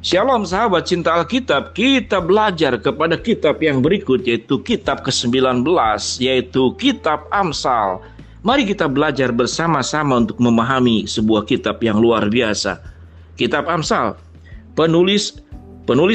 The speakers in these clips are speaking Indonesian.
Shalom sahabat cinta Alkitab, kita belajar kepada kitab yang berikut, yaitu kitab ke-19, yaitu kitab Amsal. Mari kita belajar bersama-sama untuk memahami sebuah kitab yang luar biasa. Kitab Amsal, penulis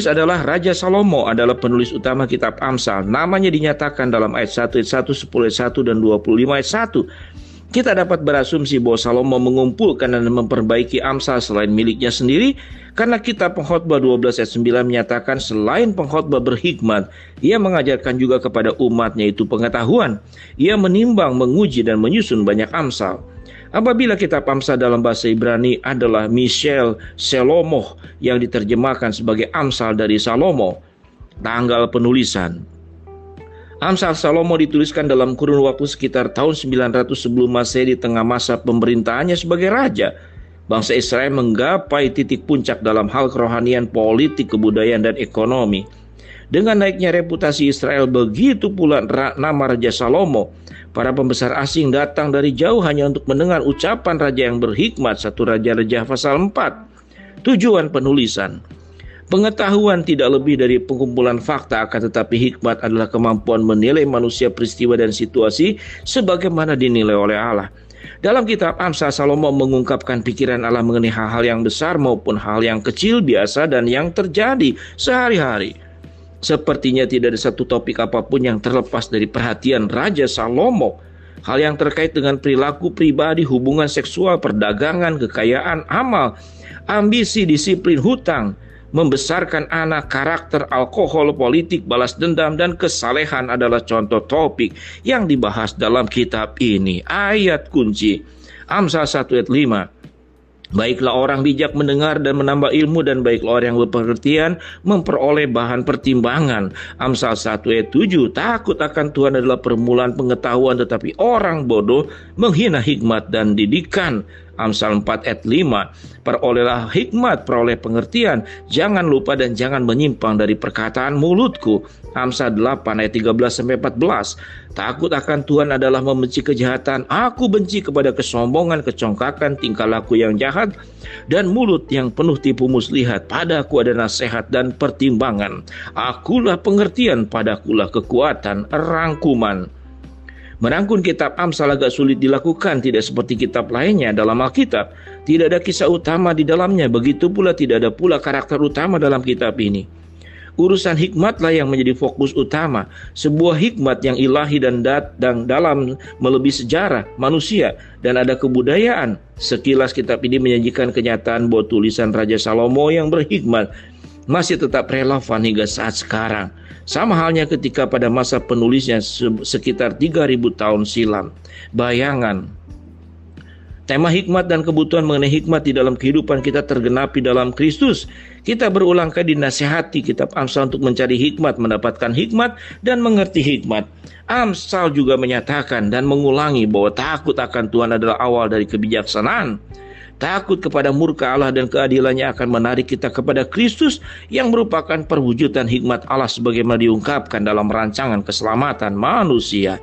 adalah Raja Salomo, adalah penulis utama kitab Amsal. Namanya dinyatakan dalam ayat 1, ayat 1, 10 ayat 1, dan 25 ayat 1. Kita dapat berasumsi bahwa Salomo mengumpulkan dan memperbaiki Amsal selain miliknya sendiri, karena kitab Pengkhotbah 12 ayat 9 menyatakan selain pengkhotbah berhikmat, ia mengajarkan juga kepada umatnya itu pengetahuan. Ia menimbang, menguji, dan menyusun banyak Amsal. Apabila kitab Amsal dalam bahasa Ibrani adalah Mishael Shelomoh, yang diterjemahkan sebagai Amsal dari Salomo. Tanggal penulisan Amsal Salomo dituliskan dalam kurun waktu sekitar tahun 900 sebelum Masehi, di tengah masa pemerintahannya sebagai raja. Bangsa Israel menggapai titik puncak dalam hal kerohanian, politik, kebudayaan, dan ekonomi. Dengan naiknya reputasi Israel, begitu pula nama Raja Salomo. Para pembesar asing datang dari jauh hanya untuk mendengar ucapan raja yang berhikmat. 1 Raja-Raja pasal 4. Tujuan penulisan: pengetahuan tidak lebih dari pengumpulan fakta, akan tetapi hikmat adalah kemampuan menilai manusia, peristiwa, dan situasi sebagaimana dinilai oleh Allah. Dalam kitab Amsal, Salomo mengungkapkan pikiran Allah mengenai hal-hal yang besar maupun hal yang kecil, biasa, dan yang terjadi sehari-hari. Sepertinya tidak ada satu topik apapun yang terlepas dari perhatian Raja Salomo. Hal yang terkait dengan perilaku pribadi, hubungan seksual, perdagangan, kekayaan, amal, ambisi, disiplin, hutang, membesarkan anak, karakter, alkohol, politik, balas dendam, dan kesalehan adalah contoh topik yang dibahas dalam kitab ini. Ayat kunci Amsal 1 ayat 5. Baiklah orang bijak mendengar dan menambah ilmu, dan baiklah orang yang berpengertian memperoleh bahan pertimbangan. Amsal 1 ayat 7. Takut akan Tuhan adalah permulaan pengetahuan, tetapi orang bodoh menghina hikmat dan didikan. Amsal 4 ayat 5. Perolehlah hikmat, peroleh pengertian, jangan lupa dan jangan menyimpang dari perkataan mulutku. Amsal 8 ayat 13-14. Takut akan Tuhan adalah membenci kejahatan. Aku benci kepada kesombongan, kecongkakan, tingkah laku yang jahat, dan mulut yang penuh tipu muslihat. Padaku ada nasihat dan pertimbangan. Akulah pengertian, padakulah kekuatan, rangkuman. Merangkum kitab Amsal agak sulit dilakukan, tidak seperti kitab lainnya dalam Alkitab. Tidak ada kisah utama di dalamnya, begitu pula tidak ada pula karakter utama dalam kitab ini. Urusan hikmatlah yang menjadi fokus utama. Sebuah hikmat yang ilahi dan dalam melebihi sejarah manusia dan ada kebudayaan. Sekilas kitab ini menyajikan kenyataan bahwa tulisan Raja Salomo yang berhikmat masih tetap relevan hingga saat sekarang. Sama halnya ketika pada masa penulisnya sekitar 3000 tahun silam. Bayangan tema hikmat dan kebutuhan mengenai hikmat di dalam kehidupan kita tergenapi dalam Kristus. Kita berulang kali dinasihati kitab Amsal untuk mencari hikmat, mendapatkan hikmat, dan mengerti hikmat. Amsal juga menyatakan dan mengulangi bahwa takut akan Tuhan adalah awal dari kebijaksanaan. Takut kepada murka Allah dan keadilannya akan menarik kita kepada Kristus, yang merupakan perwujudan hikmat Allah sebagaimana diungkapkan dalam rancangan keselamatan manusia.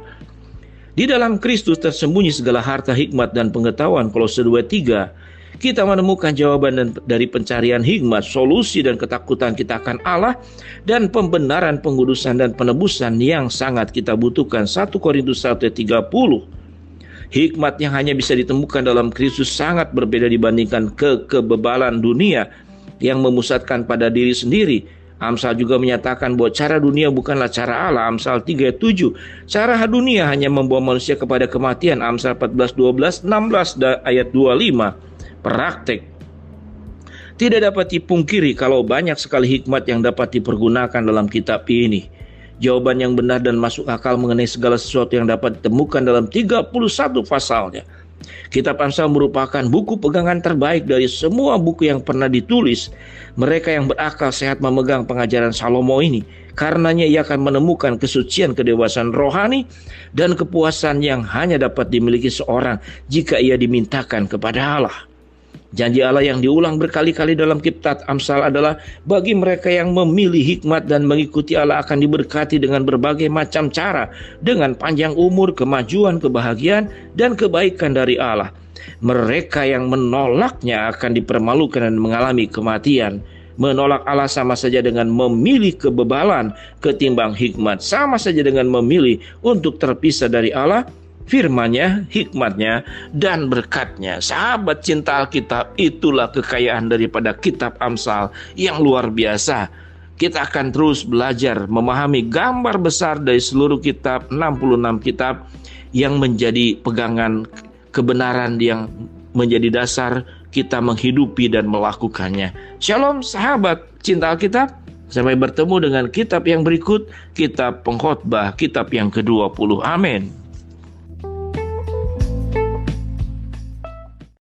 Di dalam Kristus tersembunyi segala harta hikmat dan pengetahuan. Kolose 2:3. Kita menemukan jawaban dari pencarian hikmat, solusi dan ketakutan kita akan Allah, dan pembenaran, pengudusan, dan penebusan yang sangat kita butuhkan. 1 Korintus 1:30. Hikmat yang hanya bisa ditemukan dalam Kristus sangat berbeda dibandingkan kekebebalan dunia yang memusatkan pada diri sendiri. Amsal juga menyatakan bahwa cara dunia bukanlah cara Allah. Amsal 3:7. Cara dunia hanya membawa manusia kepada kematian. Amsal 14:12, 16 ayat 25. Praktek. Tidak dapat dipungkiri kalau banyak sekali hikmat yang dapat dipergunakan dalam kitab ini. Jawaban yang benar dan masuk akal mengenai segala sesuatu yang dapat ditemukan dalam 31 pasalnya. Kitab Amsal merupakan buku pegangan terbaik dari semua buku yang pernah ditulis. Mereka yang berakal sehat memegang pengajaran Salomo ini. Karenanya ia akan menemukan kesucian, kedewasaan rohani, dan kepuasan yang hanya dapat dimiliki seorang jika ia dimintakan kepada Allah. Janji Allah yang diulang berkali-kali dalam kitab Amsal adalah bagi mereka yang memilih hikmat dan mengikuti Allah akan diberkati dengan berbagai macam cara, dengan panjang umur, kemajuan, kebahagiaan, dan kebaikan dari Allah. Mereka yang menolaknya akan dipermalukan dan mengalami kematian. Menolak Allah sama saja dengan memilih kebebalan ketimbang hikmat. Sama saja dengan memilih untuk terpisah dari Allah, firman-Nya, hikmat-Nya, dan berkat-Nya. Sahabat cinta Alkitab, itulah kekayaan daripada kitab Amsal yang luar biasa. Kita akan terus belajar memahami gambar besar dari seluruh kitab, 66 kitab yang menjadi pegangan kebenaran yang menjadi dasar kita menghidupi dan melakukannya. Shalom sahabat cinta Alkitab. Sampai bertemu dengan kitab yang berikut, kitab Pengkhotbah, kitab yang ke-20. Amin.